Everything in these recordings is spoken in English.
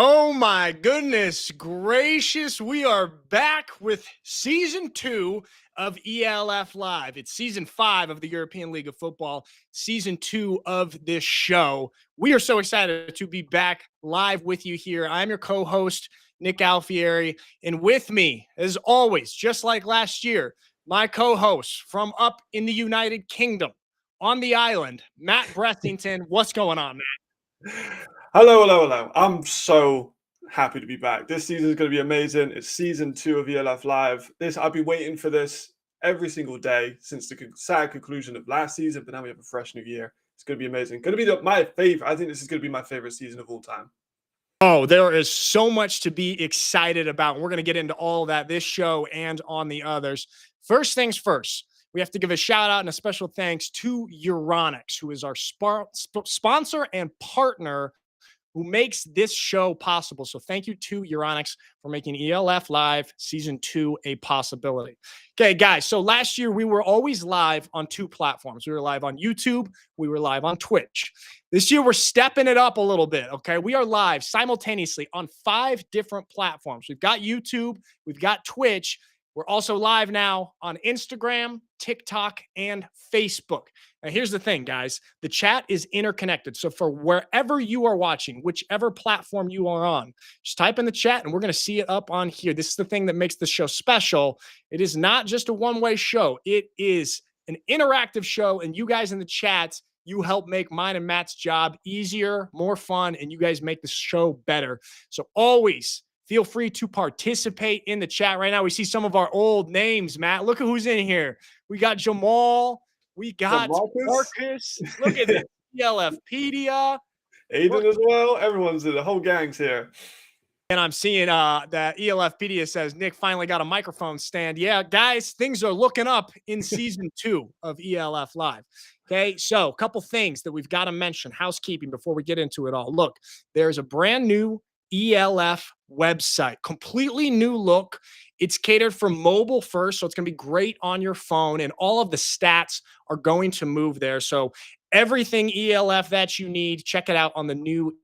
Oh my goodness gracious. We are back with season 2 of ELF Live. It's season 5 of the European League of Football, season 2 of this show. We are so excited to be back live with you here. I'm your co-host, Nick Alfieri, and with me, as always, just like last year, my co-host from up in the United Kingdom on the island, Matt Bressington. What's going on, Matt? Hello. I'm so happy to be back. This season is going to be amazing. It's season 2 of ELF Live. I've been waiting for this every single day since the sad conclusion of last season, but now we have a fresh new year. It's going to be amazing. Going to be my favorite. I think this is going to be my favorite season of all time. Oh, there is so much to be excited about. We're going to get into all of that this show and on the others. First things first, we have to give a shout out and a special thanks to Euronics, who is our sponsor and partner who makes this show possible. So thank you to Euronics for making ELF Live Season 2 a possibility. Okay, guys, so last year we were always live on 2 platforms. We were live on YouTube. We were live on Twitch. This year we're stepping it up a little bit, okay? We are live simultaneously on 5 different platforms. We've got YouTube. We've got Twitch. We're also live now on Instagram, TikTok, and Facebook. Now, here's the thing, guys. The chat is interconnected. So for wherever you are watching, whichever platform you are on, just type in the chat and we're going to see it up on here. This is the thing that makes the show special. It is not just a one-way show. It is an interactive show, and you guys in the chats, you help make mine and Matt's job easier, more fun, and you guys make the show better. So always feel free to participate in the chat right now. We see some of our old names, Matt. Look at who's in here. We got Jamal. We got Marcus. Look at this. ELFpedia. Aiden as well. Everyone's in. The whole gang's here. And I'm seeing that ELFpedia says Nick finally got a microphone stand. Yeah, guys, things are looking up in season 2 of ELF Live. Okay, so a couple things that we've got to mention, housekeeping, before we get into it all. Look, there's a brand new ELF website, completely new look. It's catered for mobile first, so it's going to be great on your phone, and all of the stats are going to move there. So everything ELF that you need, check it out on the new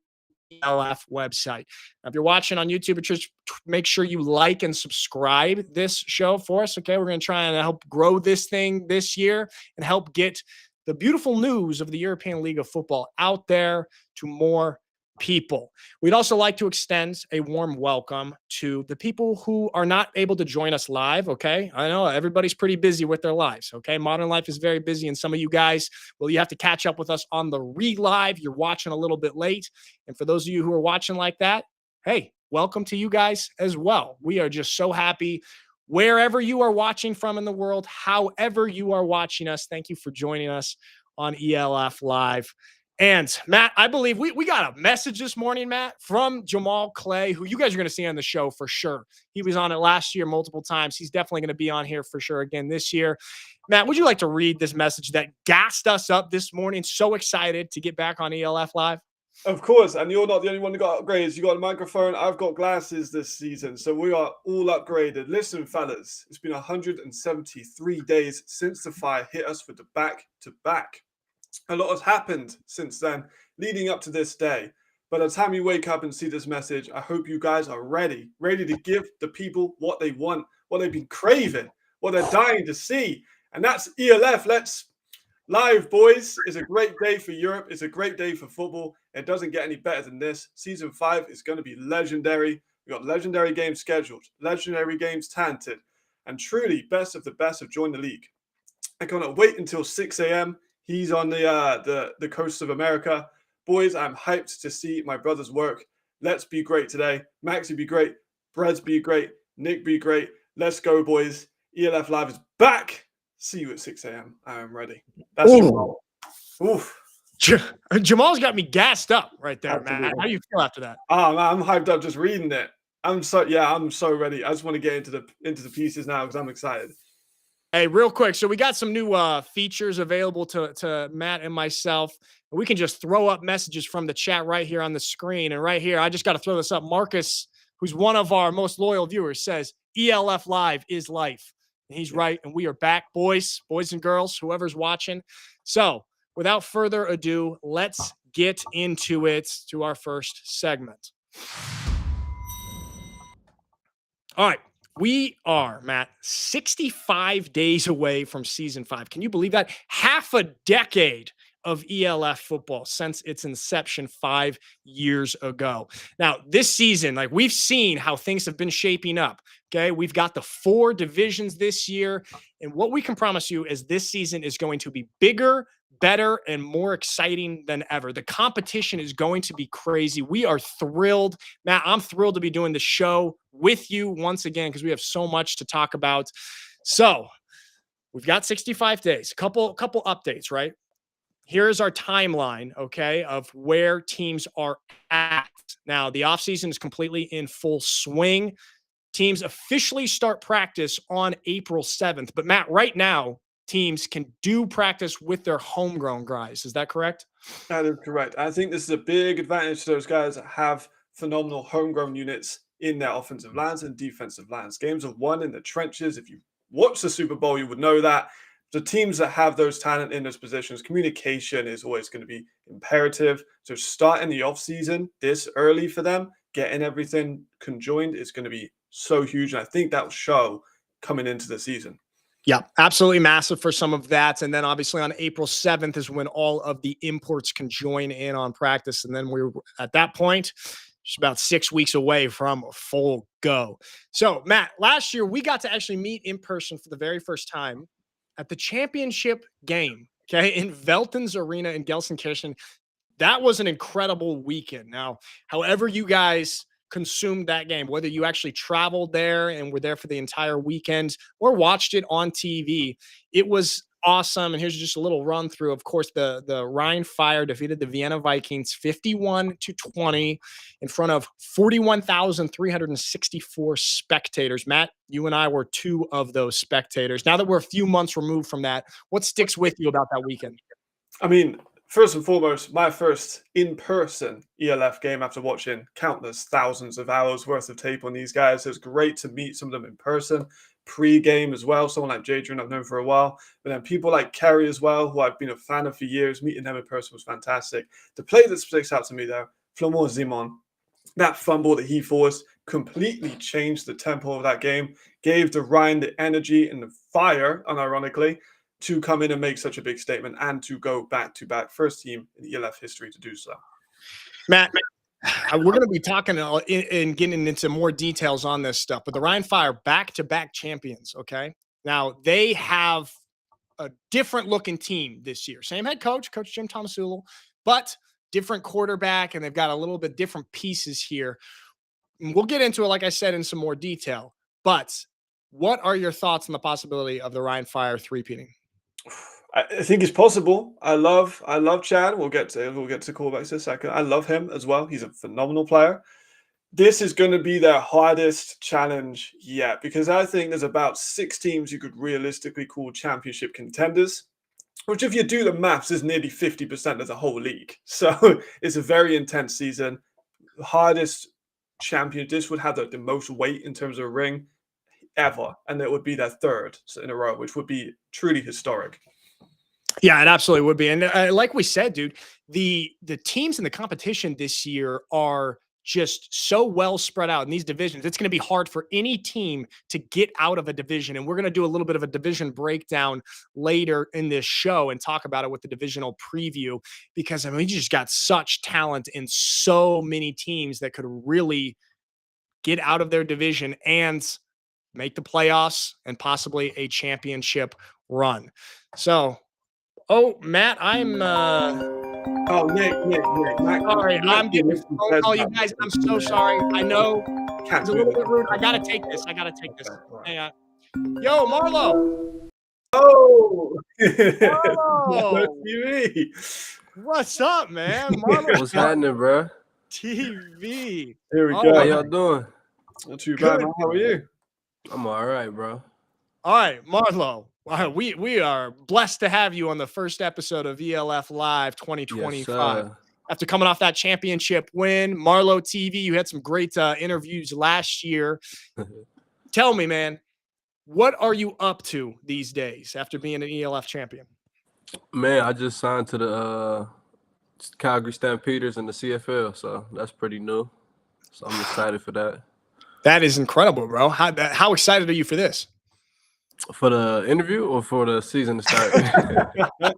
ELF website. Now, if you're watching on YouTube, just make sure you like and subscribe this show for us. Okay, we're going to try and help grow this thing this year and help get the beautiful news of the European League of Football out there to more people. We'd also like to extend a warm welcome to the people who are not able to join us live. Okay, I know everybody's pretty busy with their lives. Okay, modern life is very busy, and some of you guys, well, you have to catch up with us on the re-live. You're watching a little bit late, and for those of you who are watching like that, hey, welcome to you guys as well. We are just so happy wherever you are watching from in the world, however you are watching us. Thank you for joining us on ELF Live. And Matt, I believe we got a message this morning, Matt, from Jamal Clay, who you guys are going to see on the show for sure. He was on it last year multiple times. He's definitely going to be on here for sure again this year. Matt, would you like to read this message that gassed us up this morning? So excited to get back on ELF Live. Of course, and you're not the only one who got upgrades. You got a microphone. I've got glasses this season, so we are all upgraded. Listen, fellas, it's been 173 days since the fire hit us with the back-to-back. A lot has happened since then, leading up to this day. By the time you wake up and see this message, I hope you guys are ready to give the people what they want, what they've been craving, what they're dying to see. And that's ELF. Let's live, boys. It's a great day for Europe. It's a great day for football. It doesn't get any better than this. Season 5 is going to be legendary. We've got legendary games scheduled, legendary games talented, and truly best of the best have joined the league. I cannot wait until 6 a.m. He's on the coast of America. Boys, I'm hyped to see my brother's work. Let's be great today. Maxie be great. Breds be great. Nick be great. Let's go, boys. ELF Live is back. See you at 6 a.m. I am ready. That's Jamal. Oof. Jamal's got me gassed up right there, Absolutely. Man. How do you feel after that? Oh, man, I'm hyped up just reading it. I'm so ready. I just want to get into the pieces now because I'm excited. Hey, real quick. So we got some new features available to Matt and myself. We can just throw up messages from the chat right here on the screen. And right here, I just got to throw this up. Marcus, who's one of our most loyal viewers, says ELF Live is life. And he's right. And we are back, boys and girls, whoever's watching. So without further ado, let's get into it to our first segment. All right. We are, Matt, 65 days away from season 5. Can you believe that? Half a decade of ELF football since its inception 5 years ago. Now, this season, like we've seen how things have been shaping up. Okay. We've got the 4 divisions this year. And what we can promise you is this season is going to be bigger, better, and more exciting than ever. The competition is going to be crazy. We are thrilled. Matt, I'm thrilled to be doing the show with you once again because we have so much to talk about. So we've got 65 days, couple updates, right? Here's our timeline, okay, of where teams are at. Now, the offseason is completely in full swing. Teams officially start practice on April 7th. But Matt, right now, teams can do practice with their homegrown guys. Is that correct? That is correct. I think this is a big advantage to those guys that have phenomenal homegrown units in their offensive lines and defensive lines. Games are won in the trenches. If you watch the Super Bowl, you would know that. The teams that have those talent in those positions, communication is always going to be imperative. So starting the offseason this early for them, getting everything conjoined is going to be so huge. And I think that will show coming into the season. Yeah, absolutely massive for some of that. And then obviously on April 7th is when all of the imports can join in on practice. And then we're at that point, just about 6 weeks away from full go. So Matt, last year we got to actually meet in person for the very first time at the championship game, okay, in Velton's Arena in Gelsenkirchen. That was an incredible weekend. Now, however you guys consumed that game, whether you actually traveled there and were there for the entire weekend or watched it on TV, it was awesome. And here's just a little run through. Of course, the Rhine Fire defeated the Vienna Vikings 51-20 in front of 41,364 spectators. Matt, you and I were 2 of those spectators. Now that we're a few months removed from that, what sticks with you about that weekend? I mean, first and foremost, my first in-person ELF game after watching countless thousands of hours worth of tape on these guys. It was great to meet some of them in person, pre-game as well. Someone like Jadrian I've known for a while, but then people like Kerry as well, who I've been a fan of for years. Meeting them in person was fantastic. The play that sticks out to me though, Florent Zimon, that fumble that he forced completely changed the tempo of that game, gave the Rhine the energy and the fire, unironically, to come in and make such a big statement and to go back-to-back first team in ELF history to do so. Matt, we're going to be talking and getting into more details on this stuff, but the Rhine Fire back-to-back champions, okay? Now, they have a different looking team this year. Same head coach, Coach Jim Thomasula, but different quarterback, and they've got a little bit different pieces here. And we'll get into it, like I said, in some more detail, but what are your thoughts on the possibility of the Rhine Fire three-peating? I think it's possible. I love Chad. We'll get to callbacks in a second. I love him as well. He's a phenomenal player. This is going to be their hardest challenge yet because I think there's about 6 teams you could realistically call championship contenders, which if you do the maths is nearly 50% of the whole league. So it's a very intense season. The hardest champion. This would have the most weight in terms of ring ever, and it would be their 3rd in a row, which would be truly historic. Yeah, it absolutely would be. And like we said, dude, the teams in the competition this year are just so well spread out in these divisions. It's going to be hard for any team to get out of a division. And we're going to do a little bit of a division breakdown later in this show and talk about it with the divisional preview, because I mean, we just got such talent in so many teams that could really get out of their division and make the playoffs and possibly a championship run. So, Matt, I'm Nick. Sorry, I'm getting a phone call, you guys. I'm so sorry. I know it's a little bit rude. I gotta take this. Hang on. Yo, Marlo. Oh, Marlo. TV. What's up, man? Marlo. What's happening, bro? TV. Here we Oh, go. How y'all doing? Not too bad, man. How are you? I'm all right, bro. All right, Marlo. We are blessed to have you on the first episode of ELF Live 2025. Yes, After coming off that championship win, Marlo TV, you had some great interviews last year. Tell me, man, what are you up to these days after being an ELF champion? Man, I just signed to the Calgary Stampeders in the CFL, so that's pretty new. So I'm excited for that. That is incredible, bro. How excited are you for this? For the interview or for the season to start?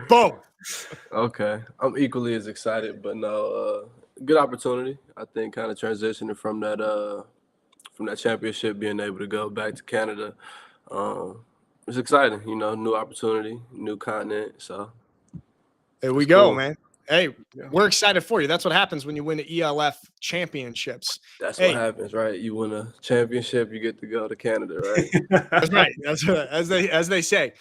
Both. Okay. I'm equally as excited, but no, good opportunity. I think kind of transitioning from that championship, being able to go back to Canada. It's exciting, new opportunity, new continent. So there we it's go, cool. man. Hey, we're excited for you. That's what happens when you win the ELF championships. That's what happens, right? You win a championship, you get to go to Canada, right? That's right. That's as they say.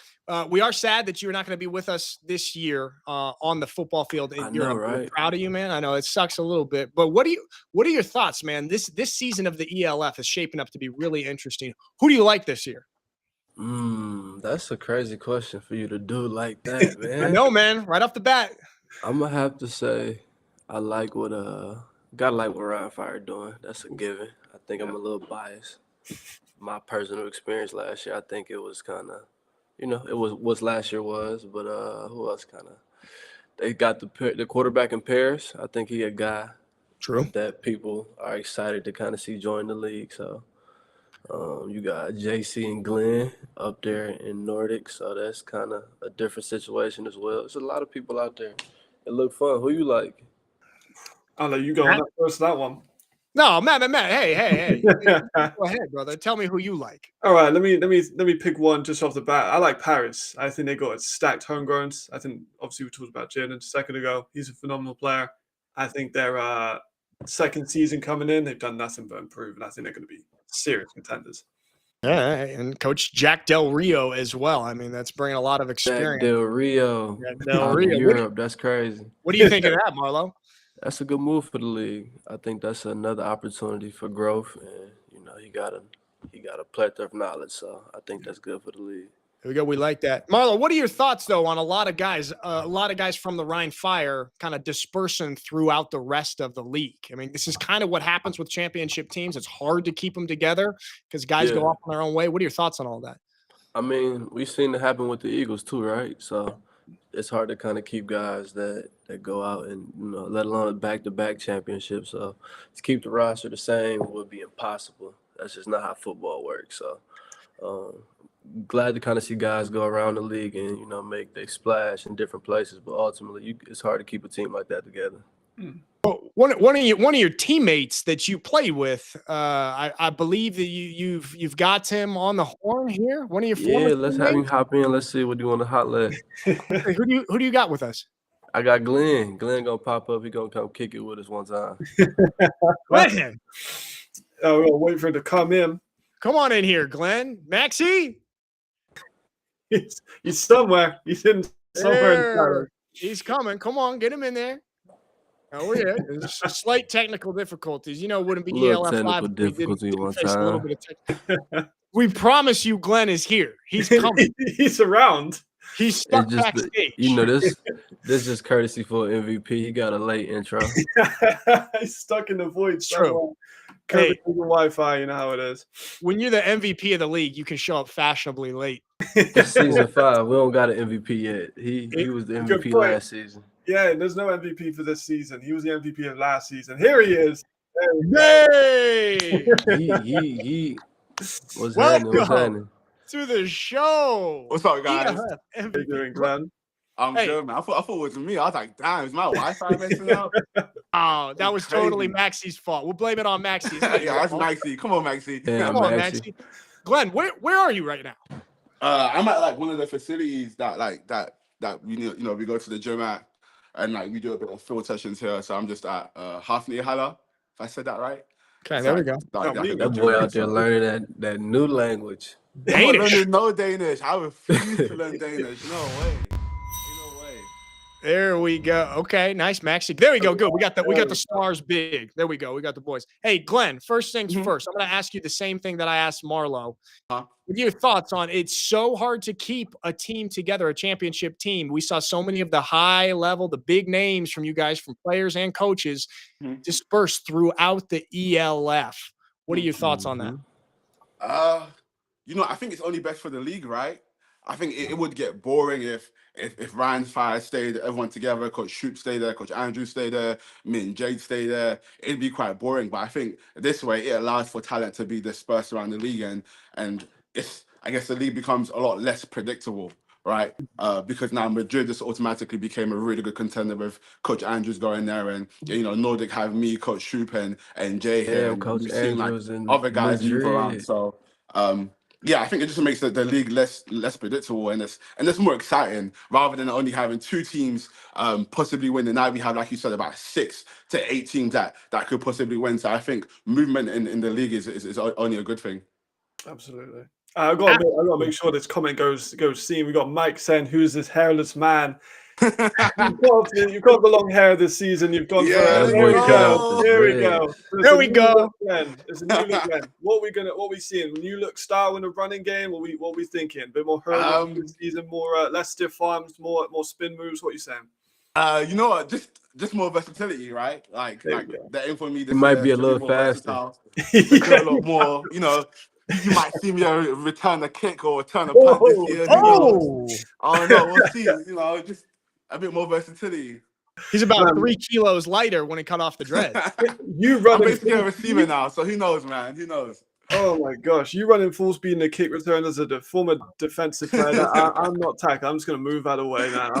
We are sad that you're not going to be with us this year on the football field in I know, Europe. We're right? proud of you, man. I know it sucks a little bit, but what are your thoughts, man? This season of the ELF is shaping up to be really interesting. Who do you like this year? That's a crazy question for you to do like that, man. I know, man. Right off the bat. I'm gonna have to say I like what gotta like what Ryan Fire doing. That's a given. I think I'm a little biased. My personal experience last year, I think it was kind of, it was what last year was. But who else kind of? They got the quarterback in Paris. I think he a guy that people are excited to kind of see join the league. So you got JC and Glenn up there in Nordic. So that's kind of a different situation as well. There's a lot of people out there. It look fun. Who you like? I'll let you go on that one. No, Matt. Hey. Go ahead, brother. Tell me who you like. All right, let me pick one just off the bat. I like Paris. I think they got stacked homegrowns. I think obviously we talked about Jaden a second ago. He's a phenomenal player. I think their second season coming in, they've done nothing but improve, and I think they're going to be serious contenders. Yeah, and Coach Jack Del Rio as well. I mean, that's bringing a lot of experience. Jack Del Rio. Del Rio. Europe. That's crazy. What do you think of that, Marlo? That's a good move for the league. I think that's another opportunity for growth, and he got a plethora of knowledge. So I think that's good for the league. There we go. We like that. Marlo, what are your thoughts though on a lot of guys from the Rhine Fire kind of dispersing throughout the rest of the league? I mean, this is kind of what happens with championship teams. It's hard to keep them together because guys go off on their own way. What are your thoughts on all that? I mean, we've seen it happen with the Eagles too, right? So it's hard to kind of keep guys that go out and, let alone a back-to-back championship. So to keep the roster the same would be impossible. That's just not how football works. So glad to kind of see guys go around the league and, make their splash in different places. But ultimately, it's hard to keep a team like that together. Well, one of your teammates that you play with, I believe that you've got him on the horn here. One of your former let's have him hop in. Let's see what you want to hot let. Who do you got with us? I got Glenn. Glenn gonna pop up. He gonna come kick it with us one time. Glenn. We'll wait for him to come in. Come on in here, Glenn. Maxie. He's somewhere. He's in somewhere. He's coming. Come on, get him in there. Oh yeah, there's slight technical difficulties. It wouldn't be ELF Live. Difficulty one time. We promise you, Glenn is here. He's coming. He's around. He's stuck backstage. This is courtesy for MVP. He got a late intro. He's stuck in the void. True. Hey, Wi-Fi, you know how it is. When you're the MVP of the league, you can show up fashionably late. It's season 5. We don't got an MVP yet. He was the MVP last season. Yeah, there's no MVP for this season. He was the MVP of last season. Here he is. Hey! he what's happening? To the show. What's up, guys? How you doing, Glenn? I'm good, man. I thought it was me. I was like, damn, is my Wi-Fi messing up? Oh, that was totally Maxie's fault. We'll blame it on Maxie. Yeah, that's Maxie. Come on, Maxie. Yeah, Come on, Maxie. Glenn, where are you right now? I'm at one of the facilities that we go to the gym at, and we do a bit of field sessions here. So I'm just at Hafni Hala, if I said that right. Okay, there we go. That boy out there learning that new language. Danish. No Danish. I refuse to learn Danish. No way. There we go. Okay, nice, Maxie. There we go. Good. We got the stars big. There we go. We got the boys. Hey, Glenn, first things first. I'm going to ask you the same thing that I asked Marlo. With your thoughts on it's so hard to keep a team together, a championship team. We saw so many of the high level, the big names from you guys, from players and coaches, dispersed throughout the ELF. What are your thoughts on that? I think it's only best for the league, right? I think it would get boring if if Ryan Fire stayed, everyone together, Coach Shoop stay there, Coach Andrew stay there, me and Jade stay there, it'd be quite boring. But I think this way it allows for talent to be dispersed around the league, and I guess the league becomes a lot less predictable, right? Because now Madrid just automatically became a really good contender with Coach Andrews going there, and Nordic have me, Coach Shoop, and Jay here, Damn, and Coach we've seen like Andrews in other guys move around. Madrid. So yeah, I think it just makes the league less predictable, and it's more exciting rather than only having two teams possibly winning. Now we have, like you said, about 6 to 8 teams that could possibly win. So I think movement in the league is only a good thing. Absolutely. I got to make sure this comment goes seen. We got Mike saying, "Who's this hairless man?" You've got the long hair this season. You've gone for there we go. There we go. It's a new look, man. What we seeing? New look style in the running game. What we thinking? A bit more hurdles this season, more less stiff arms, more spin moves. What you saying? You know what? Just more versatility, right? Like the aim for me. It might be a little faster. A lot more. You might see me return a kick or return a punt this year. I don't know. We'll see. Just a bit more versatility. He's about 3 kilos lighter when he cut off the dreads. I'm basically a receiver now, so who knows, man? Who knows? Oh my gosh, you running full speed in a kick return as a former defensive player. I'm not tackling. I'm just going to move out of the way, man.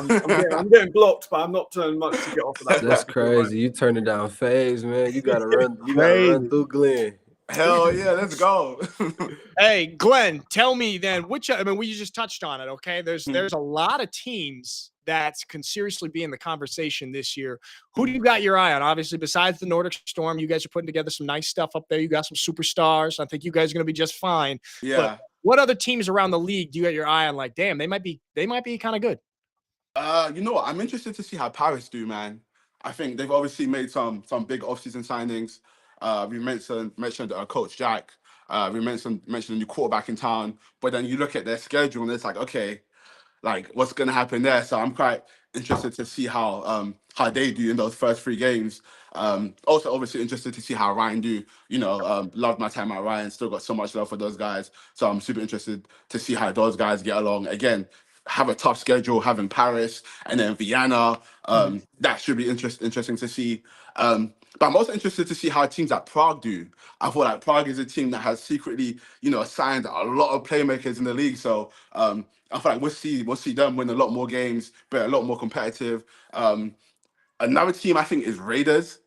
I'm getting blocked, but I'm not turning much to get off of that. That's crazy. You turning down phase, man. You got to run. You got to run through Glenn. Hell yeah, let's go. Hey, Glenn, tell me then we just touched on it, okay? There's a lot of teams that can seriously be in the conversation this year. Who do you got your eye on? Obviously, besides the Nordic Storm, you guys are putting together some nice stuff up there. You got some superstars. I think you guys are going to be just fine. Yeah. But what other teams around the league do you got your eye on? Like, damn, they might be kind of good. You know what? I'm interested to see how Paris do, man. I think they've obviously made some big offseason signings. We mentioned Coach Jack. We mentioned a new quarterback in town. But then you look at their schedule and it's like, okay, like what's going to happen there? So I'm quite interested to see how they do in those first 3 games. Also, obviously interested to see how Ryan do. Loved my time at Ryan. Still got so much love for those guys. So I'm super interested to see how those guys get along. Again, have a tough schedule, having Paris and then Vienna. That should be interesting to see. But I'm also interested to see how teams like Prague do. I feel like Prague is a team that has secretly, signed a lot of playmakers in the league. So I feel like we'll see them win a lot more games, but a lot more competitive. Another team I think is Raiders.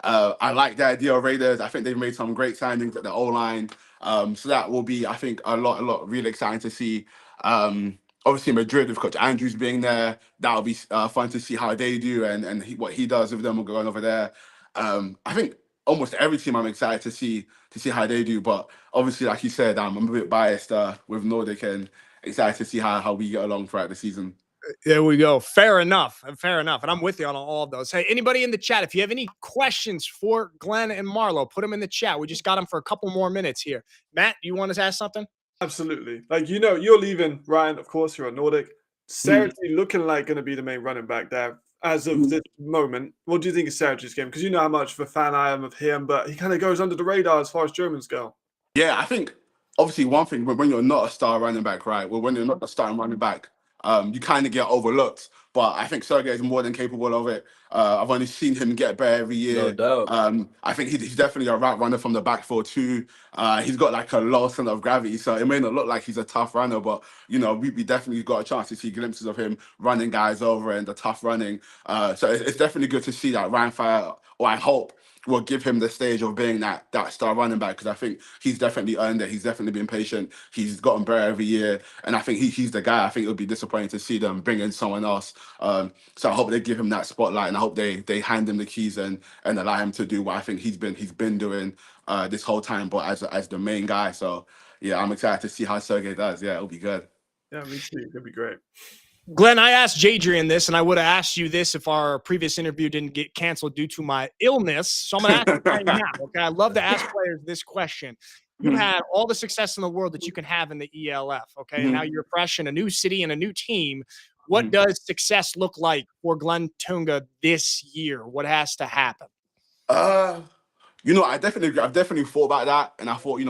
I like the idea of Raiders. I think they've made some great signings at the O-line. So that will be, I think, a lot really exciting to see. Obviously Madrid with Coach Andrews being there, that'll be fun to see how they do and what he does with them going over there. I think almost every team I'm excited to see how they do, but obviously, like you said, I'm a bit biased with Nordic and excited to see how we get along throughout the season. There we go. Fair enough. And I'm with you on all of those. Hey, anybody in the chat, if you have any questions for Glenn and Marlo, put them in the chat. We just got them for a couple more minutes here. Matt, you want to ask something? Absolutely. Like, you're leaving, Ryan, of course, you're at Nordic. Sergi looking like going to be the main running back there as of this moment. What do you think of Sergi's game? Because you know how much of a fan I am of him, but he kind of goes under the radar as far as Germans go. Yeah, I think, obviously, one thing, when you're not a star running back, right? Well, when you're not a starting running back, you kind of get overlooked. But I think Sergei is more than capable of it. I've only seen him get better every year. No doubt. I think he's definitely a route runner from the back 4 too. He's got like a low center of gravity, so it may not look like he's a tough runner, but we definitely got a chance to see glimpses of him running guys over and the tough running. So it's definitely good to see that Ryan Fire, or I hope, will give him the stage of being that star running back, because I think he's definitely earned it. He's definitely been patient. He's gotten better every year, and I think he's the guy. I think it would be disappointing to see them bring in someone else. So I hope they give him that spotlight, and I hope they hand him the keys and allow him to do what I think he's been doing this whole time, but as the main guy. So yeah, I'm excited to see how Sergei does. Yeah, it'll be good. Yeah, me too. It'll be great. Glenn, I asked Jadrian this, and I would have asked you this if our previous interview didn't get canceled due to my illness. So I'm going to ask you right now, okay? I love to ask players this question. You've had all the success in the world that you can have in the ELF, okay? And now you're fresh in a new city and a new team. What does success look like for Glenn Tunga this year? What has to happen? I've definitely thought about that, and I thought,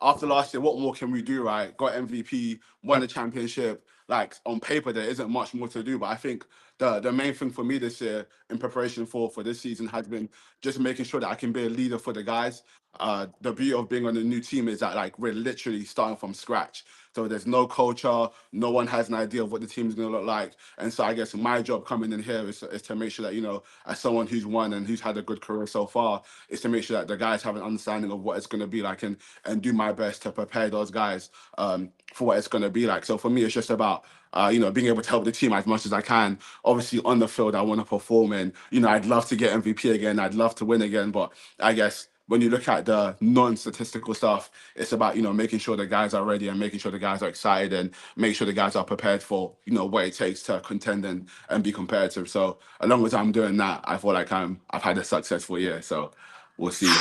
after last year, what more can we do, right? Got MVP, won the championship. like on paper there isn't much more to do. But I think the main thing for me this year in preparation for this season has been just making sure that I can be a leader for the guys. The beauty of being on a new team is that like we're literally starting from scratch. So there's no culture, no one has an idea of what the team is going to look like. And so I guess my job coming in here is to make sure that, you know, as someone who's won and who's had a good career so far, is to make sure that the guys have an understanding of what it's going to be like and do my best to prepare those guys for what it's going to be like. So for me, it's just about, you know, being able to help the team as much as I can. Obviously on the field, I want to perform and, you know, I'd love to get MVP again. I'd love to win again. But I guess when you look at the non-statistical stuff, it's about, you know, making sure the guys are ready and making sure the guys are excited and make sure the guys are prepared for, you know, what it takes to contend and be competitive. So as long as I'm doing that, I feel like I've had a successful year. So we'll see.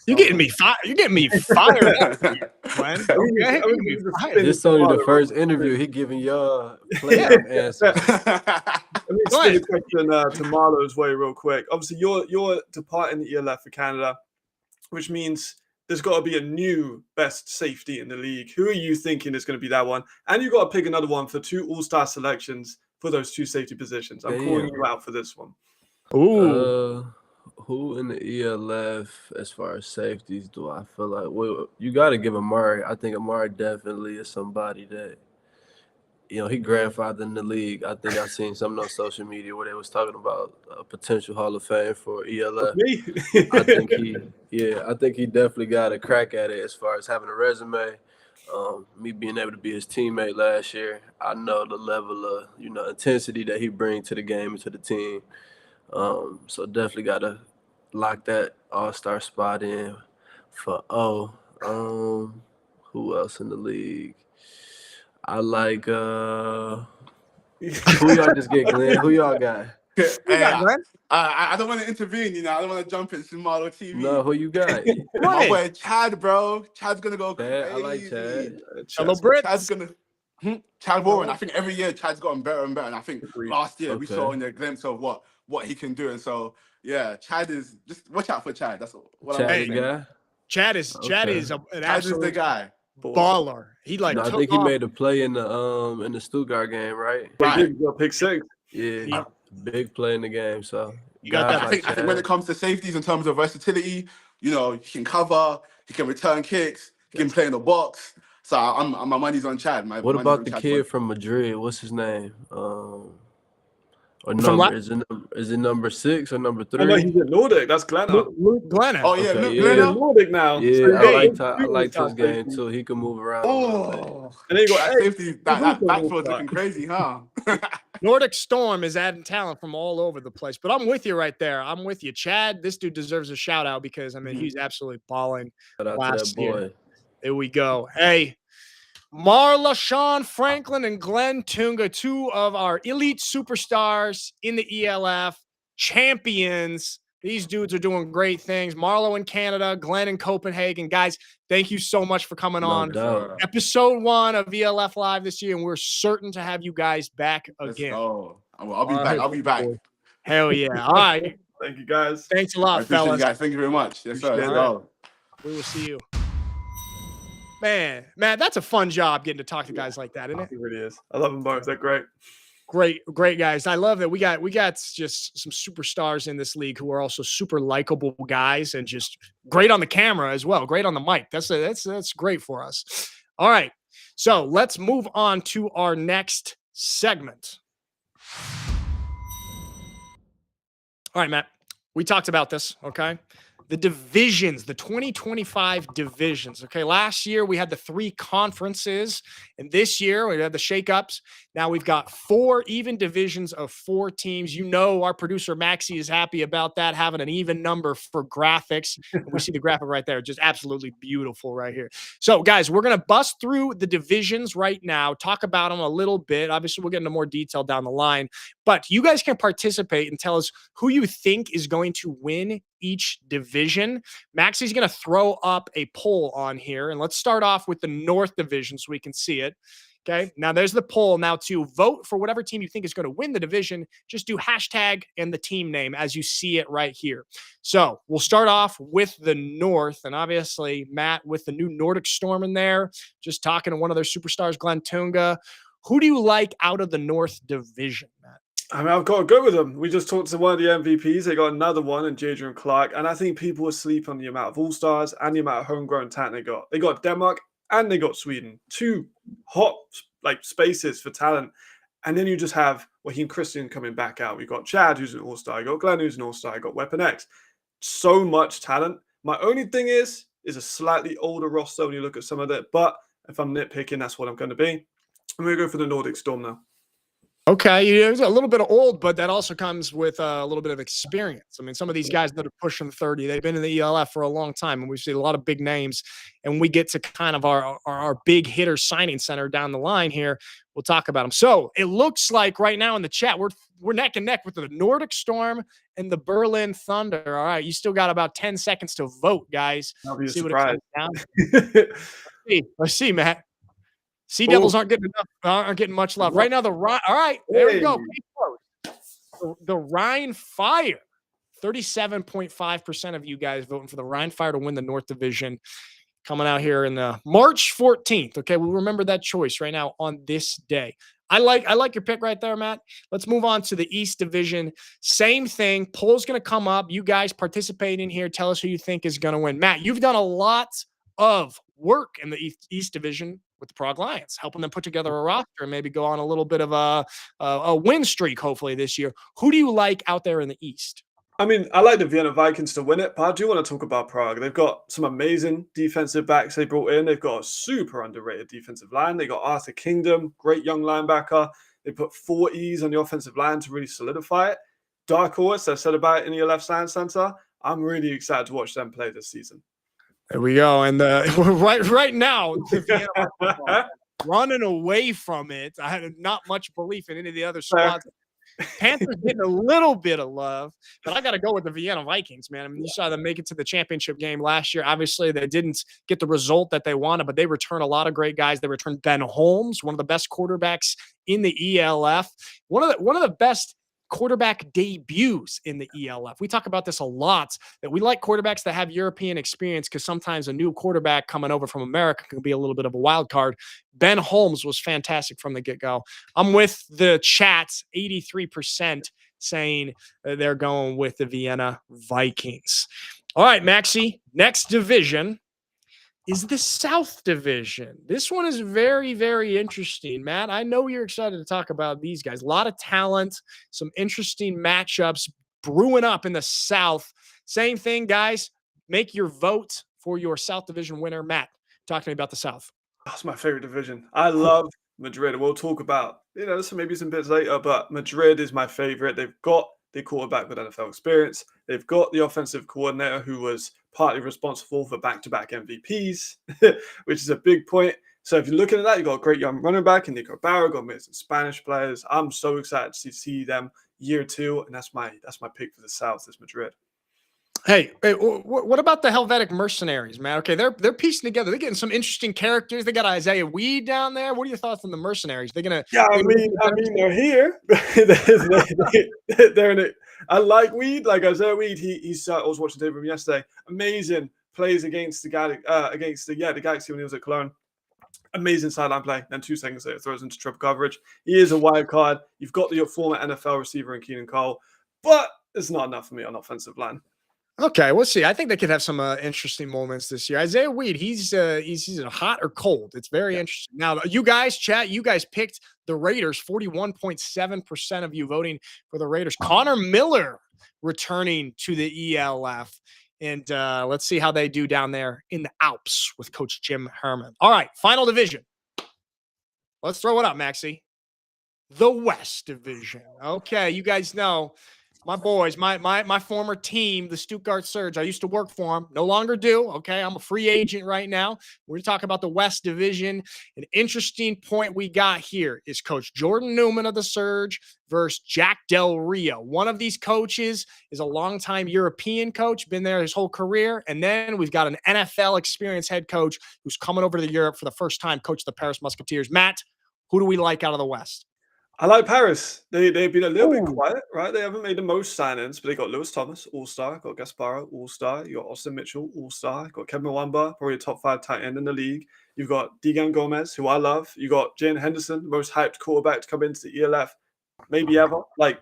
You're getting me fired. You're getting me fired up, Glenn. Okay? This is only the first interview. He giving your playoff answers. Let me spin the question to Marlo's way real quick. Obviously, you're departing the ELF for Canada, which means there's got to be a new best safety in the league. Who are you thinking is going to be that one? And you've got to pick another one for 2 all-star selections for those 2 safety positions. I'm calling you out for this one. Ooh. Who in the ELF, as far as safeties, do I feel like? Well, you got to give Amari. I think Amari definitely is somebody that, you know, he grandfathered in the league. I think I've seen something on social media where they was talking about a potential Hall of Fame for ELF. Me? I think he definitely got a crack at it as far as having a resume. Me being able to be his teammate last year, I know the level of, you know, intensity that he brings to the game and to the team. So definitely got to lock that all-star spot in for who else in the league? I like who y'all just get, Glenn? Who y'all got? I don't want to intervene, you know. I don't want to jump into Marlo TV. No, who you got? My boy Chad, bro. Chad's gonna go crazy. I like Chad. Hello, Brits. Chad's gonna Chad Warren. I think every year Chad's gotten better and better. And I think last year we saw in a glimpse of what he can do. And so yeah, Chad is just watch out for Chad. That's what I'm saying. Guy? Chad is an absolute the guy. baller. He like I think he made a play in the Stuttgart game, right? Right. Pick 6. Yeah, big play in the game. So you got that. I think when it comes to safeties in terms of versatility, you know, he can cover, he can return kicks, he can play in the box. So my money's on Chad. What about the kid from Madrid? What's his name? Or number is it number 6 or number 3? Oh, no, he's at Nordic. That's Glenna. Luke Glenna. Oh yeah, okay, Luke Glenna. Nordic now. Yeah, so I liked his game too. He can move around. Oh, and then you got safety. That backfield's looking crazy, huh? Nordic Storm is adding talent from all over the place, but I'm with you right there. I'm with you, Chad. This dude deserves a shout out because I mean he's absolutely balling. Shout out to that boy. Year. There we go. Hey. Marla, Sean Franklin, and Glenn Tunga, 2 of our elite superstars in the ELF, champions. These dudes are doing great things. Marlo in Canada, Glenn in Copenhagen. Guys, thank you so much for coming on. Episode 1 of ELF Live this year, and we're certain to have you guys back again. I'll be back. I'll be back. Hell yeah. All right. Thank you, guys. Thanks a lot, fellas. You guys. Thank you very much. Yes, sir. We will see you. Man, that's a fun job getting to talk to guys like that, isn't it? It really is. I love them both. They're great. Great guys. I love that we got just some superstars in this league who are also super likable guys and just great on the camera as well. Great on the mic. That's great for us. All right. So let's move on to our next segment. All right, Matt. We talked about this, okay? The divisions, the 2025 divisions. Okay, last year we had the 3 conferences, and this year we had the shakeups. Now we've got 4 even divisions of 4 teams. You know, our producer Maxie is happy about that, having an even number for graphics. And we see the graphic right there, just absolutely beautiful right here. So, guys, we're gonna bust through the divisions right now, talk about them a little bit. Obviously, we'll get into more detail down the line, but you guys can participate and tell us who you think is going to win each division. Maxie's going to throw up a poll on here, and let's start off with the North Division so we can see it. Okay, now there's the poll. Now to vote for whatever team you think is going to win the division, just do hashtag and the team name as you see it right here. So we'll start off with the North, and obviously Matt with the new Nordic Storm in there, just talking to one of their superstars, Glenn Tunga. Who do you like out of the North Division, Matt? I mean, I've got to go with them. We just talked to one of the MVPs. They got another one in Jadrian Clark. And I think people are sleep on the amount of all-stars and the amount of homegrown talent they got. They got Denmark and they got Sweden. Two hot spaces for talent. And then you just have Raheem Christian coming back out. We got Chad, who's an all-star. You got Glenn, who's an all-star. You got Weapon X. So much talent. My only thing is a slightly older roster when you look at some of it. But if I'm nitpicking, that's what I'm going to be. I'm going to go for the Nordic Storm now. Okay, it's a little bit old, but that also comes with a little bit of experience. I mean, some of these guys that are pushing 30, they've been in the ELF for a long time, and we've seen a lot of big names. And we get to kind of our big hitter signing center down the line here. We'll talk about them. So it looks like right now in the chat, we're neck and neck with the Nordic Storm and the Berlin Thunder. All right, you still got about 10 seconds to vote, guys. I'll be surprised. surprised. Let's see, Matt. Sea Devils aren't getting much love right now. All right, there we go. The Rhine Fire, 37.5% of you guys voting for the Rhine Fire to win the North Division, coming out here in the March 14th. Okay, we remember that choice right now on this day. I like your pick right there, Matt. Let's move on to the East Division. Same thing. Poll's going to come up. You guys participate in here. Tell us who you think is going to win. Matt, you've done a lot of work in the East Division with the Prague Lions, helping them put together a roster and maybe go on a little bit of a win streak, hopefully, this year. Who do you like out there in the East? I mean, I like the Vienna Vikings to win it, but I do want to talk about Prague. They've got some amazing defensive backs they brought in. They've got a super underrated defensive line. They got Arthur Kingdom, great young linebacker. They put 4 E's on the offensive line to really solidify it. Dark horse, I said about it in the ELF Science Center. I'm really excited to watch them play this season. There we go. And right now, running away from it. I had not much belief in any of the other squads. Panthers getting a little bit of love, but I got to go with the Vienna Vikings, man. I mean, you saw them make it to the championship game last year. Obviously, they didn't get the result that they wanted, but they returned a lot of great guys. They returned Ben Holmes, one of the best quarterbacks in the ELF, one of the best quarterback debuts in the ELF. We talk about this a lot, that we like quarterbacks that have European experience because sometimes a new quarterback coming over from America can be a little bit of a wild card. Ben Holmes was fantastic from the get-go. I'm with the chat, 83% saying they're going with the Vienna Vikings. All right, Maxie, next division is the South Division. This one is very, very interesting, Matt. I know you're excited to talk about these guys. A lot of talent, some interesting matchups brewing up in the South. Same thing, guys. Make your vote for your South Division winner. Matt, talk to me about the South. That's my favorite division. I love Madrid. We'll talk about, maybe some bits later, but Madrid is my favorite. They've got the quarterback with NFL experience. They've got the offensive coordinator who was partly responsible for back-to-back MVPs, which is a big point. So if you're looking at that, you've got a great young running back in Nico Barra, got some Spanish players. I'm so excited to see them year 2, and that's my pick for the South is Madrid. Hey, what about the Helvetic Mercenaries, man? Okay, they're piecing together. They're getting some interesting characters. They got Isaiah Weed down there. What are your thoughts on the Mercenaries? They're gonna. Yeah, I mean, they're here. They're in it. I like Weed, like Isaiah Weed. He's. I was watching tape of him yesterday. Amazing plays against the Galaxy when he was at Cologne. Amazing sideline play. Then 2 seconds later, throws into triple coverage. He is a wild card. You've got your former NFL receiver in Keenan Cole, but it's not enough for me on offensive line. Okay, we'll see. I think they could have some interesting moments this year. Isaiah Weed, he's hot or cold. It's very interesting. Now, you guys, chat, you guys picked the Raiders. 41.7% of you voting for the Raiders. Connor Miller returning to the ELF. And let's see how they do down there in the Alps with Coach Jim Herman. All right, final division. Let's throw it up, Maxie. The West Division. Okay, you guys know my boys, my former team, the Stuttgart Surge. I used to work for them. No longer do. Okay, I'm a free agent right now. We're going to talk about the West Division. An interesting point we got here is Coach Jordan Newman of the Surge versus Jack Del Rio. One of these coaches is a longtime European coach, been there his whole career. And then we've got an NFL experienced head coach who's coming over to Europe for the first time, coach the Paris Musketeers. Matt, who do we like out of the West? I like Paris. They've been a little bit Ooh. quiet, right? They haven't made the most signings, but they got Lewis Thomas, All-Star, got Gasparo, All-Star, you got Austin Mitchell, All-Star, got Kevin Mwamba, probably a top 5 tight end in the league. You've got Degan Gomez, who I love. You got Jane Henderson, the most hyped quarterback to come into the ELF, maybe ever. Like,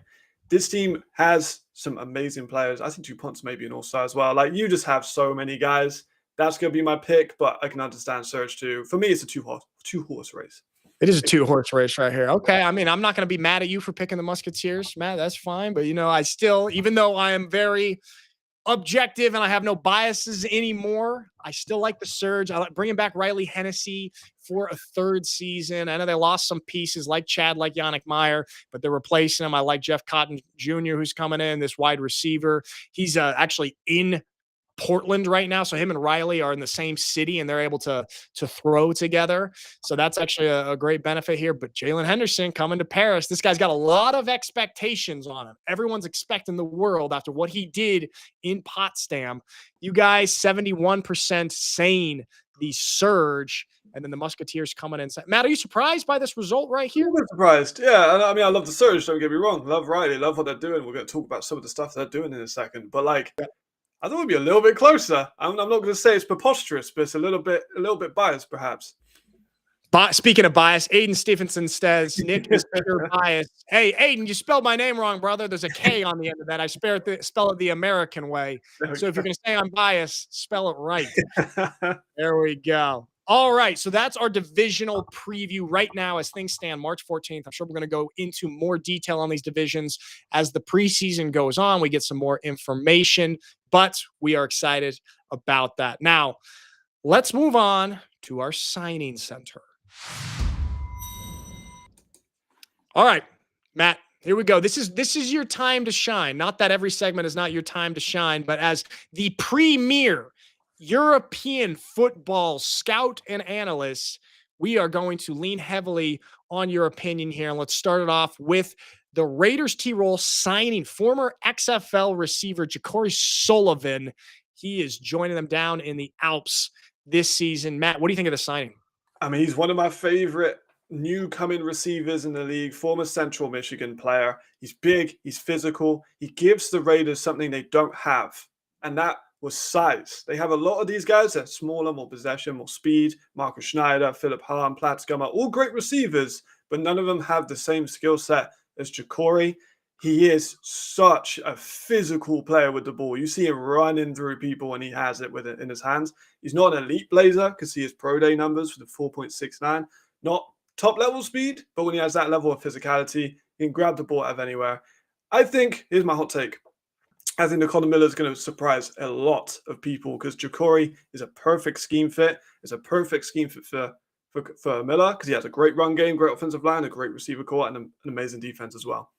this team has some amazing players. I think DuPont's maybe an All-Star as well. Like, you just have so many guys. That's going to be my pick, but I can understand Surge too. For me, it's a two-horse race. It is a 2-horse race right here. Okay. I mean, I'm not going to be mad at you for picking the Musketeers, Matt. That's fine. But, I still, even though I am very objective and I have no biases anymore, I still like the Surge. I like bringing back Riley Hennessy for a 3rd season. I know they lost some pieces like Chad, like Yannick Meyer, but they're replacing him. I like Jeff Cotton Jr., who's coming in, this wide receiver. He's actually in Portland right now. So him and Riley are in the same city and they're able to throw together. So that's actually a great benefit here. But Jalen Henderson coming to Paris, this guy's got a lot of expectations on him. Everyone's expecting the world after what he did in Potsdam. You guys, 71% saying the Surge, and then the Musketeers coming in. Matt, are you surprised by this result right here? I'm surprised. Yeah, I mean, I love the Surge, don't get me wrong. Love Riley, love what they're doing. We're going to talk about some of the stuff they're doing in a second. But I thought it'd be a little bit closer. I'm not going to say it's preposterous, but it's a little bit biased, perhaps. But speaking of bias, Aiden Stephenson says, Nick is pure bias. Hey, Aiden, you spelled my name wrong, brother. There's a K on the end of that. I spell it the American way. So if you're going to say I'm biased, spell it right. There we go. All right, so that's our divisional preview right now as things stand March 14th. I'm sure we're going to go into more detail on these divisions as the preseason goes on. We get some more information, but we are excited about that. Now, let's move on to our signing center. All right, Matt, here we go. This is your time to shine. Not that every segment is not your time to shine, but as the premier European football scout and analyst, we are going to lean heavily on your opinion here. And let's start it off with the Raiders T-Roll signing former XFL receiver Ja'Cory Sullivan. He is joining them down in the Alps this season. Matt, what do you think of the signing? I mean, he's one of my favorite new coming receivers in the league, former Central Michigan player. He's big, he's physical. He gives the Raiders something they don't have, and that was size. They have a lot of these guys that are smaller, more possession, more speed. Marcus Schneider, Philip Hahn, Platzgummer, all great receivers, but none of them have the same skill set as Ja'Cory. He is such a physical player with the ball. You see him running through people when he has it with it in his hands. He's not an elite blazer because he has pro day numbers for the 4.69. Not top level speed, but when he has that level of physicality, he can grab the ball out of anywhere. I think, here's my hot take. I think Connor Miller is going to surprise a lot of people because Ja'Cory is a perfect scheme fit. It's a perfect scheme fit for Miller because he has a great run game, great offensive line, a great receiver core, and an amazing defense as well.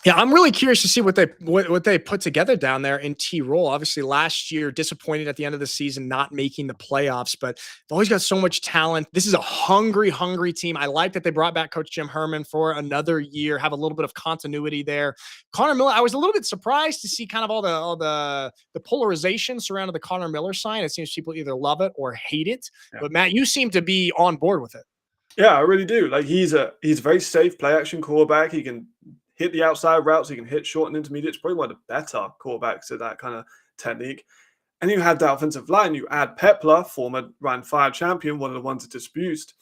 Yeah, I'm really curious to see what they put together down there in T-Roll. Obviously, last year, disappointed at the end of the season, not making the playoffs, but they've always got so much talent. This is a hungry team. I like that they brought back Coach Jim Herman for another year, have a little bit of continuity there. Connor Miller, I was a little bit surprised to see kind of all the polarization surrounding the Connor Miller sign. It seems people either love it or hate it. Yeah. But Matt, you seem to be on board with it. Yeah, I really do. Like he's a very safe play action quarterback. He can hit the outside routes. He can hit short and intermediate. It's probably one of the better quarterbacks at that kind of technique. And you had that offensive line. You add Pepler, former Ryan 5 champion, one of the ones that disputes.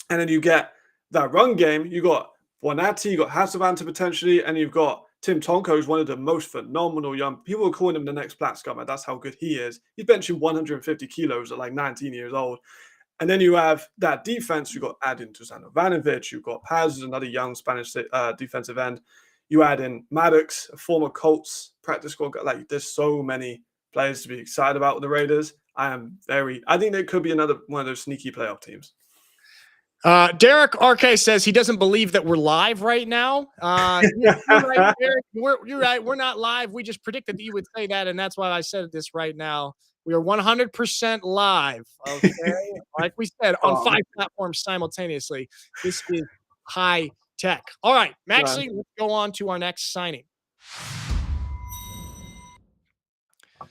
And then you get that run game. You got Bonatti, you got Hasavanta potentially, and you've got Tim Tonko, who's one of the most phenomenal young people. Are calling him the next Platzgummer. That's how good he is. He's benching 150 kilos at like 19 years old. And then you have that defense. You got adding to Ivanovic. You've got Paz, another young Spanish defensive end. You add in Maddox, a former Colts practice squad. Like, there's so many players to be excited about with the Raiders. I think they could be another one of those sneaky playoff teams. Derek RK says he doesn't believe that we're live right now. You're right, Derek. You're right. We're not live. We just predicted that you would say that, and that's why I said this right now. We are 100% live, okay? Like we said, on 5 platforms simultaneously. This is high tech. All right, Maxie, let's go on to our next signing.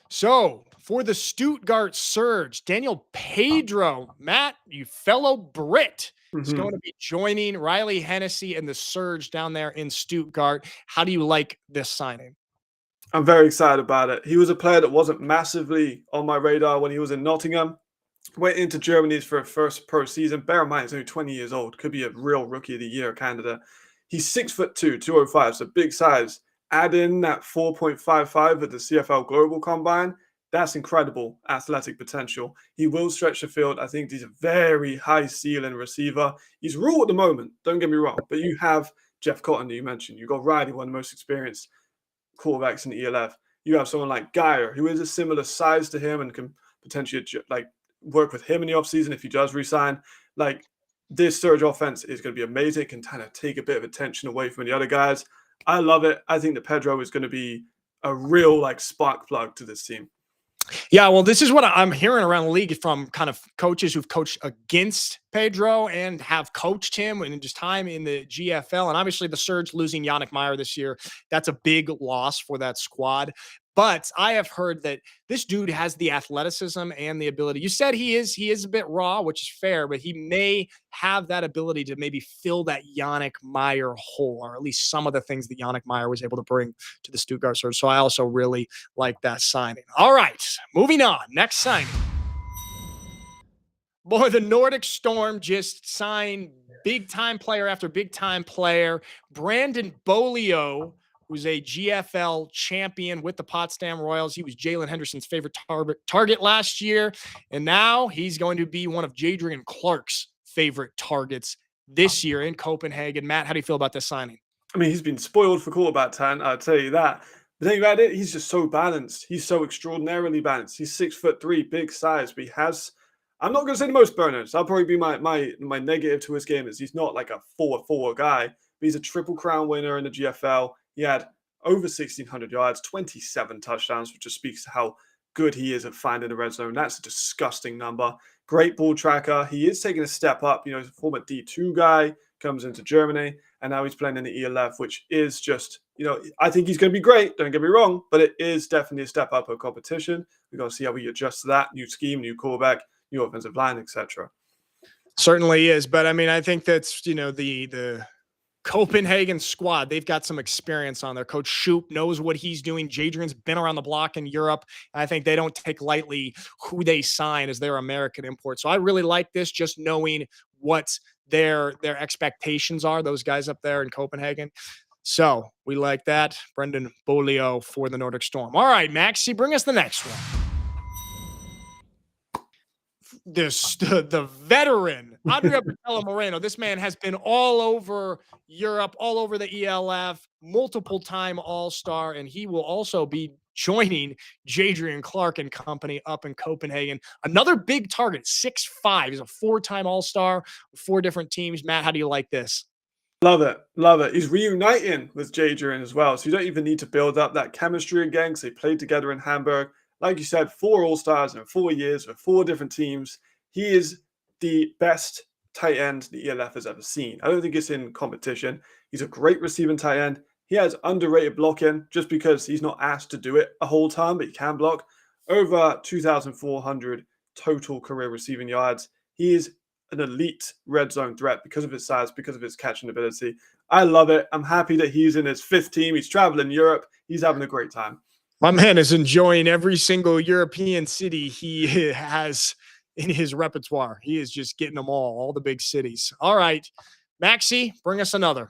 So, for the Stuttgart Surge, Daniel Pedro, Matt, you fellow Brit, is going to be joining Riley Hennessy and the Surge down there in Stuttgart. How do you like this signing? I'm very excited about it. He was a player that wasn't massively on my radar when he was in Nottingham. Went into Germany for a first pro season. Bear in mind, he's only 20 years old. Could be a real rookie of the year candidate. He's 6'2", 205, so big size. Add in that 4.55 at the CFL Global Combine. That's incredible athletic potential. He will stretch the field. I think he's a very high ceiling receiver. He's raw at the moment, don't get me wrong, but you have Jeff Cotton that you mentioned. You've got Riley, one of the most experienced quarterbacks in the ELF. You have someone like Geyer, who is a similar size to him and can potentially work with him in the offseason if he does resign. This Surge offense is going to be amazing. It can kind of take a bit of attention away from the other guys. I love it. I think that Pedro is going to be a real spark plug to this team. Yeah, well, this is what I'm hearing around the league from kind of coaches who've coached against Pedro and have coached him in his time in the GFL. And obviously the Surge losing Yannick Meyer this year, that's a big loss for that squad. But I have heard that this dude has the athleticism and the ability. You said he is a bit raw, which is fair, but he may have that ability to maybe fill that Yannick Meyer hole, or at least some of the things that Yannick Meyer was able to bring to the Stuttgart Surge. So I also really like that signing. All right, moving on. Next signing. Boy, the Nordic Storm just signed big-time player after big-time player. Brandon Bolio, who's a GFL champion with the Potsdam Royals. He was Jalen Henderson's favorite target last year, and now he's going to be one of Jadrian Clark's favorite targets this year in Copenhagen. Matt, how do you feel about this signing? I mean, he's been spoiled for quarterback talent, I'll tell you that. The thing about it, he's just so balanced. He's so extraordinarily balanced. He's 6'3", big size, but he has... I'm not going to say the most burners. That'll probably be my negative to his game is he's not like a 4-4 guy, but he's a Triple Crown winner in the GFL. He had over 1,600 yards, 27 touchdowns, which just speaks to how good he is at finding the red zone. That's a disgusting number. Great ball tracker. He is taking a step up. He's a former D2 guy, comes into Germany, and now he's playing in the ELF, which is just, I think he's going to be great. Don't get me wrong, but it is definitely a step up of competition. We've got to see how we adjust to that. New scheme, new quarterback, new offensive line, etc. Certainly is, but I mean, I think that's the Copenhagen squad. They've got some experience on there. Coach Shoop knows what he's doing. Jadrian's been around the block in Europe. I think they don't take lightly who they sign as their American import. So I really like this, just knowing what their expectations are. Those guys up there in Copenhagen. So we like that. Brendan Bolio for the Nordic Storm. All right, Maxie, bring us the next one. The veteran Andrea Patella Moreno. This man has been all over Europe, all over the ELF, multiple-time All-Star, and he will also be joining Jadrian Clark and company up in Copenhagen. Another big target, 6'5". He's a 4-time All-Star, 4 different teams. Matt, how do you like this? Love it. Love it. He's reuniting with Jadrian as well, so you don't even need to build up that chemistry again because they played together in Hamburg. Like you said, 4 All-Stars in 4 years with 4 different teams. He is the best tight end the ELF has ever seen. I don't think it's in competition. He's a great receiving tight end. He has underrated blocking just because he's not asked to do it a whole time, but he can block. Over 2,400 total career receiving yards. He is an elite red zone threat because of his size, because of his catching ability. I love it. I'm happy that he's in his 5th team. He's traveling Europe. He's having a great time. My man is enjoying every single European city he has in his repertoire. He is just getting them all the big cities. All right, Maxie, bring us another.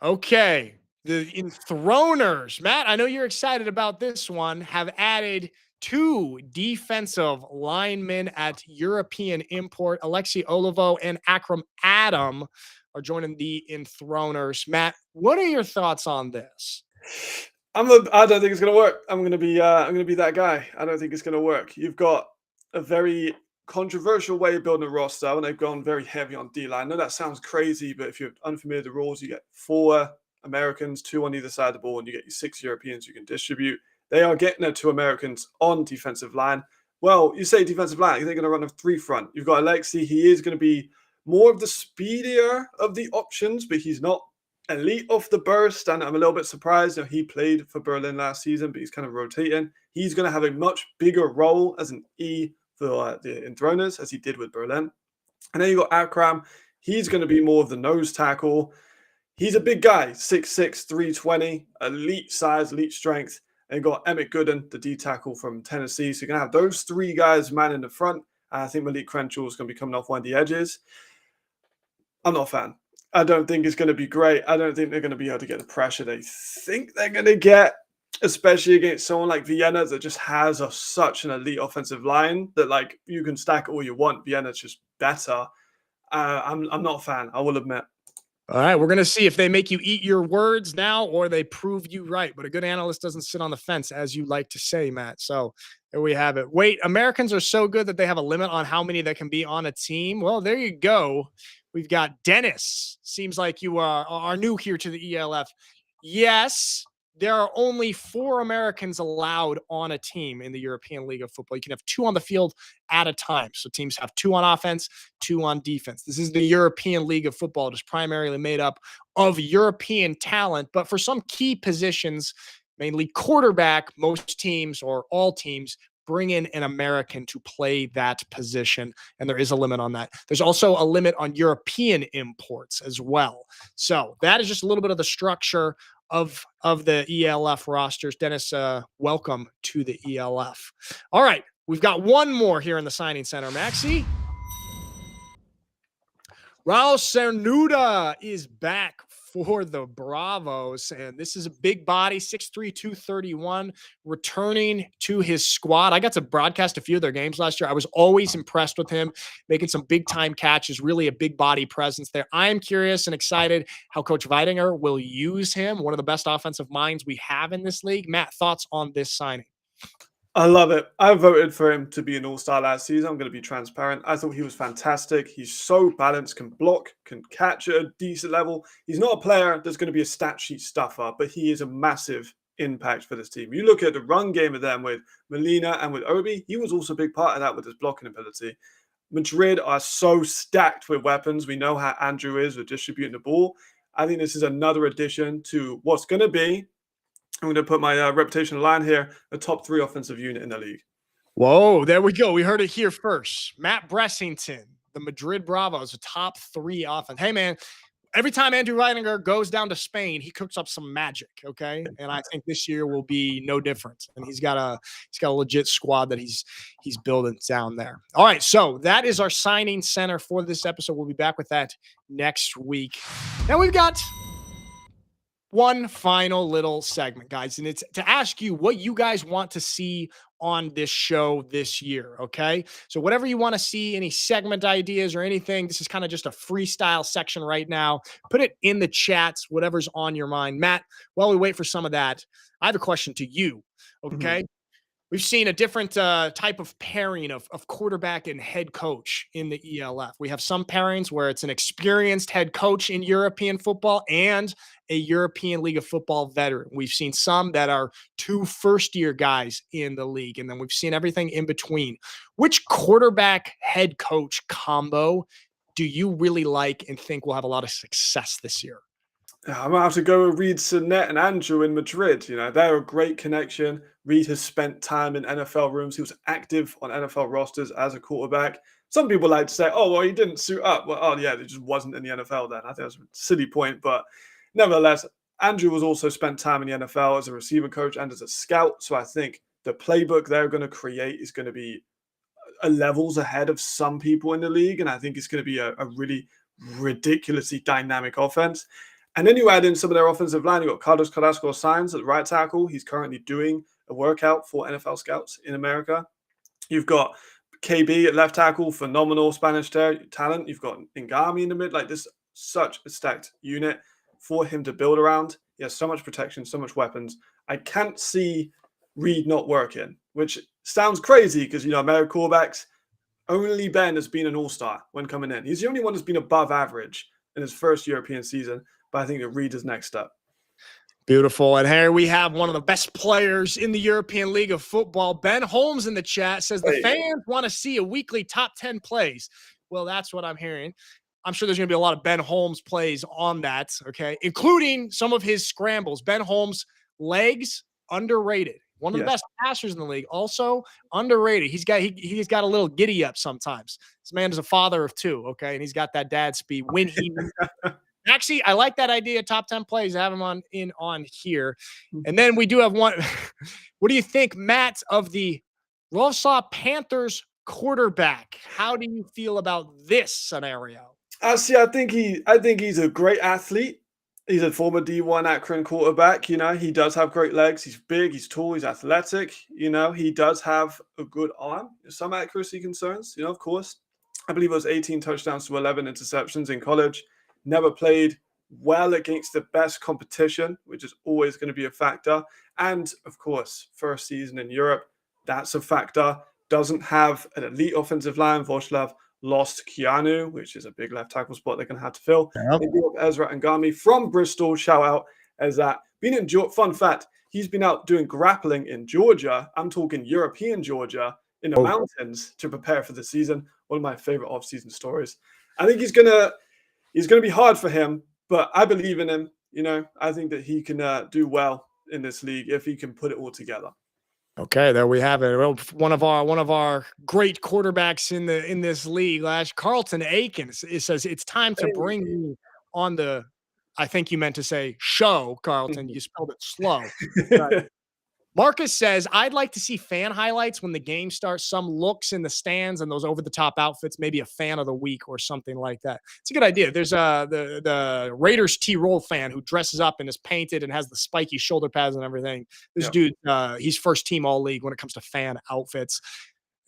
Okay, the Enthroners. Matt, I know you're excited about this one, have added 2 defensive linemen at European import. Alexi Olivo and Akram Adam are joining the Enthroners. Matt, what are your thoughts on this? I don't think it's going to work. I'm going to be that guy. I don't think it's going to work. You've got a very controversial way of building a roster, and they've gone very heavy on D-line. I know that sounds crazy, but if you're unfamiliar with the rules, you get 4 Americans, 2 on either side of the ball, and you get your 6 Europeans you can distribute. They are getting their 2 Americans on defensive line. Well, you say defensive line, they're going to run a 3 front. You've got Alexi. He is going to be more of the speedier of the options, but he's not elite off the burst, and I'm a little bit surprised. He played for Berlin last season, but he's kind of rotating. He's going to have a much bigger role as an E for the Indronas, as he did with Berlin. And then you got Akram. He's going to be more of the nose tackle. He's a big guy, 6'6", 320, elite size, elite strength. And you got Emmett Gooden, the D tackle from Tennessee. So you're going to have those three guys man in the front. And I think Malik Crenshaw is going to be coming off one of the edges. I'm not a fan. I don't think it's going to be great. I don't think they're going to be able to get the pressure they think they're going to get, especially against someone like Vienna that just has such an elite offensive line that, like, you can stack all you want. Vienna's just better. I'm not a fan, I will admit. All right, we're going to see if they make you eat your words now or they prove you right. But a good analyst doesn't sit on the fence, as you like to say, Matt. So there we have it. Wait, Americans are so good that they have a limit on how many that can be on a team? Well, there you go. We've got Dennis. Seems like you are new here to the ELF. Yes, there are only 4 Americans allowed on a team in the European League of Football. You can have 2 on the field at a time. So teams have 2 on offense, 2 on defense. This is the European League of Football. It is primarily made up of European talent, but for some key positions, mainly quarterback, most teams or all teams bring in an American to play that position, and there is a limit on that. There's also a limit on European imports as well. So that is just a little bit of the structure of the ELF rosters. Dennis, welcome to the ELF. All right, we've got one more here in the signing center. Maxi. Raul Cernuda is back for the Bravos, and this is a big body, 6'3", 231, returning to his squad. I got to broadcast a few of their games last year. I was always impressed with him, making some big-time catches, really a big body presence there. I am curious and excited how Coach Weidinger will use him, one of the best offensive minds we have in this league. Matt, thoughts on this signing? I love it. I voted for him to be an all-star last season. I'm going to be transparent. I thought he was fantastic. He's so balanced, can block, can catch at a decent level. He's not a player that's going to be a stat sheet stuffer, but he is a massive impact for this team. You look at the run game of them with Molina and with Obi, he was also a big part of that with his blocking ability. Madrid are so stacked with weapons. We know how Andrew is with distributing the ball. I think this is another addition to what's going to be, I'm going to put my reputation on the line here, the top 3 offensive unit in the league. Whoa, there we go. We heard it here first. Matt Bressington, the Madrid Bravos, a top 3 offense. Hey, man, every time Andrew Weidinger goes down to Spain, he cooks up some magic, okay? And I think this year will be no different. And he's got a legit squad that he's building down there. All right, so that is our signing center for this episode. We'll be back with that next week. Now we've got one final little segment, guys, and it's to ask you what you guys want to see on this show this year, okay? So whatever you want to see, any segment ideas or anything, this is kind of just a freestyle section right now. Put it in the chats, whatever's on your mind. Matt, while we wait for some of that, I have a question to you, okay? We've seen a different type of pairing of quarterback and head coach in the ELF. We have some pairings where it's an experienced head coach in European football and a European League of Football veteran. We've seen some that are 2 first-year guys in the league, and then we've seen everything in between. Which quarterback head coach combo do you really like and think will have a lot of success this year? I might have to go with Reed Sinet and Andrew in Madrid. You know, they're a great connection. Reed has spent time in NFL rooms. He was active on NFL rosters as a quarterback. Some people like to say, oh, well, he didn't suit up. Well, oh, yeah, he just wasn't in the NFL then. I think that's a silly point. But nevertheless, Andrew was also spent time in the NFL as a receiver coach and as a scout. So I think the playbook they're going to create is going to be levels ahead of some people in the league. And I think it's going to be a really ridiculously dynamic offense. And then you add in some of their offensive line. You've got Carlos Carrasco-Sainz at right tackle. He's currently doing a workout for NFL scouts in America. You've got KB at left tackle, phenomenal Spanish talent. You've got Ngami in the mid. Like, this, such a stacked unit for him to build around. He has so much protection, so much weapons. I can't see Reed not working, which sounds crazy because, you know, American quarterbacks, only Ben has been an all-star when coming in. He's the only one that's been above average in his first European season. But I think that Reed is next up. Beautiful. And here we have one of the best players in the European League of Football. Ben Holmes in the chat says the fans want to see a weekly top 10 plays. Well, that's what I'm hearing. I'm sure there's going to be a lot of Ben Holmes plays on that, okay, including some of his scrambles. Ben Holmes' legs, underrated. One of the best passers in the league. Also underrated. He's got a little giddy up sometimes. This man is a father of 2, okay? And he's got that dad speed when he actually, I like that idea. Top 10 plays. Have him on here. And then we do have one. What do you think, Matt, of the Warsaw Panthers quarterback? How do you feel about this scenario? See, I think he's a great athlete. He's a former D1 Akron quarterback. You know, he does have great legs. He's big, he's tall, he's athletic. You know, he does have a good arm. Some accuracy concerns, you know, of course. I believe it was 18 touchdowns to 11 interceptions in college. Never played well against the best competition, which is always going to be a factor. And, of course, first season in Europe, that's a factor. Doesn't have an elite offensive line. Voslav lost Keanu, which is a big left tackle spot they're going to have to fill. Yep. They do have Ezra Angami from Bristol. Shout out as that. Being in fun fact, he's been out doing grappling in Georgia. I'm talking European Georgia in the mountains to prepare for the season. One of my favorite off-season stories. I think he's gonna be hard for him, but I believe in him. You know, I think that he can do well in this league if he can put it all together. Okay, there we have it. Well, one of our great quarterbacks in this league, Carlton Aikens. It says it's time to bring you on the. I think you meant to say show, Carlton. You spelled it slow. Marcus says, I'd like to see fan highlights when the game starts, some looks in the stands and those over-the-top outfits, maybe a fan of the week or something like that. It's a good idea. There's the Raiders T-Roll fan who dresses up and is painted and has the spiky shoulder pads and everything. This dude, he's first team all-league when it comes to fan outfits.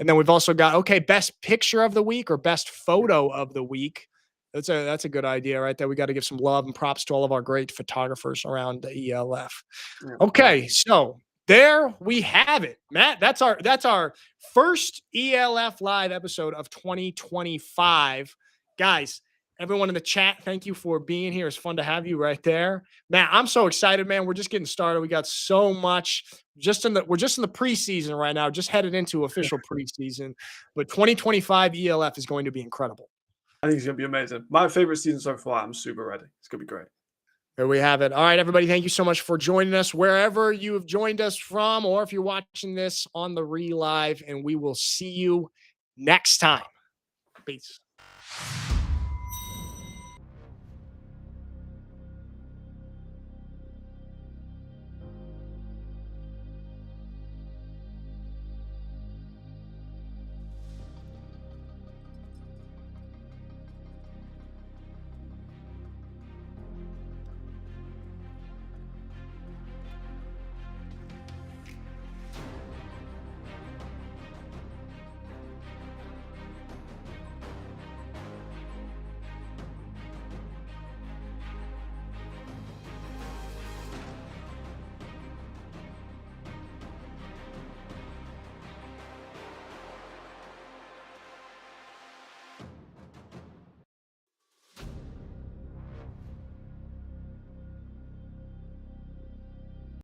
And then we've also got, best picture of the week or best photo of the week. That's a good idea right there. We got to give some love and props to all of our great photographers around the ELF. Okay, so there we have it, Matt. That's our first ELF live episode of 2025. Guys, everyone in the chat, thank you for being here. It's fun to have you right there. Matt, I'm so excited, man. We're just getting started. We got so much we're just in the preseason right now, just headed into official preseason. But 2025 ELF is going to be incredible. I think it's going to be amazing. My favorite season so far. I'm super ready. It's going to be great. There we have it. All right, everybody, thank you so much for joining us wherever you have joined us from, or if you're watching this on the relive, and we will see you next time. Peace.